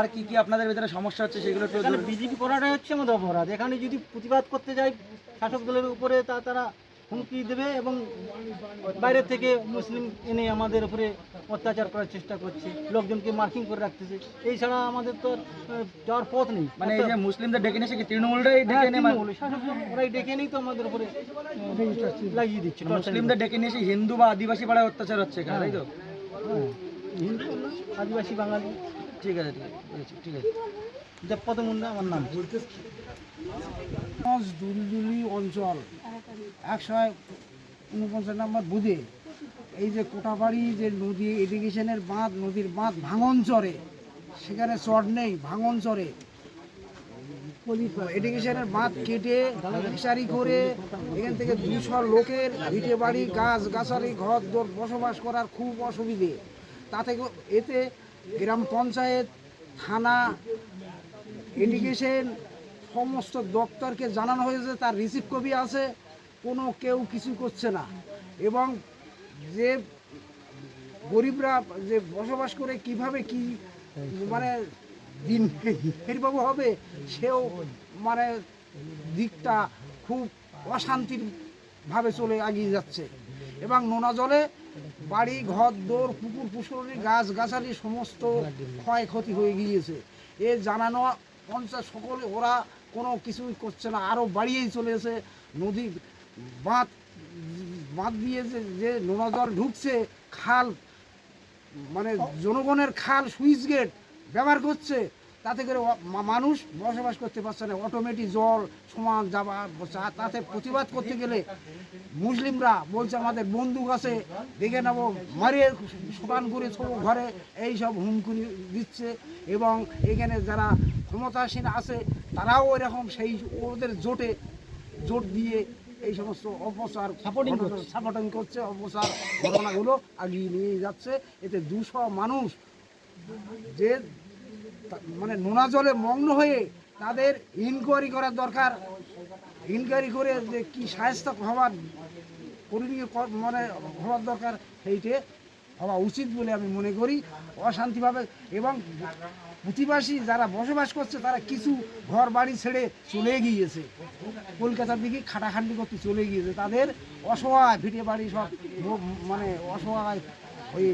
আর কি কি আপনাদের ভিতরে সমস্যা হচ্ছে সেগুলো একটু এখানে বিজেপি করাটাই হচ্ছে আমাদের অপরাধ। এখানে যদি প্রতিবাদ করতে যাই শাসক দলের উপরে তারা হুমকি দেবে এবং বাইরের থেকে মুসলিম এনে আমাদের উপরে অত্যাচার করার চেষ্টা করছে, লোকজনকে মার্কিং করে রাখতেছে। এই ছাড়া আমাদের তো আর যাওয়ার পথ নেই। মানে এই যে মুসলিমদের ডেকে নিয়ে এসে কি তৃণমূলটাই হ্যাঁ, ডেকে নিয়ে তৃণমূল শাসক দল ওরাই ডেকে নেই তো আমাদের উপরে লাগিয়ে দিচ্ছে। মুসলিমদের ডেকে নিয়ে এসে হিন্দু বা আদিবাসী পাড়ায় অত্যাচার হচ্ছে এখানে, তাই তো? হ্যাঁ, হিন্দু আদিবাসী বাঙালি। ঠিক আছে, ঠিক আছে, বুঝেছি, ঠিক আছে। দেবপদ মুন্ডা আমার নাম। দুলদুলি অঞ্চল 149 নম্বর বুধে এই যে কোটাবাড়ি যে নদী ইরিগেশনের বাঁধ, নদীর বাঁধ ভাঙন চরে, সেখানে চর নেই, ভাঙন চরে ইরিগেশনের বাঁধ কেটে ফিশারি করে এখান থেকে 200 লোকের ভিটে বাড়ি, গাছ গাছালি, ঘর দোর বসবাস করার খুব অসুবিধে। তাতে এতে গ্রাম পঞ্চায়েত, থানা, ইরিগেশন সমস্ত দপ্তরকে জানানো হয়েছে, তার রিসিভ কপি আছে, কোনো কেউ কিছু করছে না। এবং যে গরিবরা যে বসবাস করে কিভাবে কি মানে দিন নির্বাহ হবে, সেও মানে দিকটা খুব অশান্তির ভাবে চলে এগিয়ে যাচ্ছে। এবং নোনা জলে বাড়ি ঘর দোর, পুকুর পুকুরি, গাছ গাছালি সমস্ত ক্ষয়ক্ষতি হয়ে গিয়েছে। এ জানানো পঞ্চায়েত সকলে, ওরা কোনো কিছুই করছে না, আরও বাড়িয়েই চলেছে। নদী বাঁধ বাঁধ দিয়ে যে নোনা জল ঢুকছে, খাল মানে জনগণের খাল সুইচ গেট ব্যবহার করছে, তাতে করে মানুষ বসবাস করতে পারছে না। অটোমেটিক জল সমান যাওয়া, তাতে প্রতিবাদ করতে গেলে মুসলিমরা বলছে আমাদের বন্দুক আছে, দেখে নেবো, মারিয়ে শোকান করে সব ঘরে, এই সব হুমকি দিচ্ছে। এবং এখানে যারা ক্ষমতাসীন আছে তারাও এরকম সেই ওদের জোট দিয়ে এই সমস্ত অপচার সাপোর্টিং করছে, অপচার ঘটনাগুলো এগিয়ে নিয়ে যাচ্ছে। এতে 200 মানুষ যে মানে নোনা জলে মগ্ন হয়ে, তাদের ইনকোয়ারি করার দরকার। ইনকোয়ারি করে যে কি সাহায্য হওয়ার করণীয় মানে হওয়ার দরকার, সেইটে হওয়া উচিত বলে আমি মনে করি। অশান্তিভাবে এবং প্রতিবাসী যারা বসবাস করছে তারা কিছু ঘর বাড়ি ছেড়ে চলে গিয়েছে, কলকাতার দিকে খাটাখান্ডি করতে চলে গিয়েছে। তাদের অসহায় ভিটে বাড়ি সব মানে অসহায় হয়ে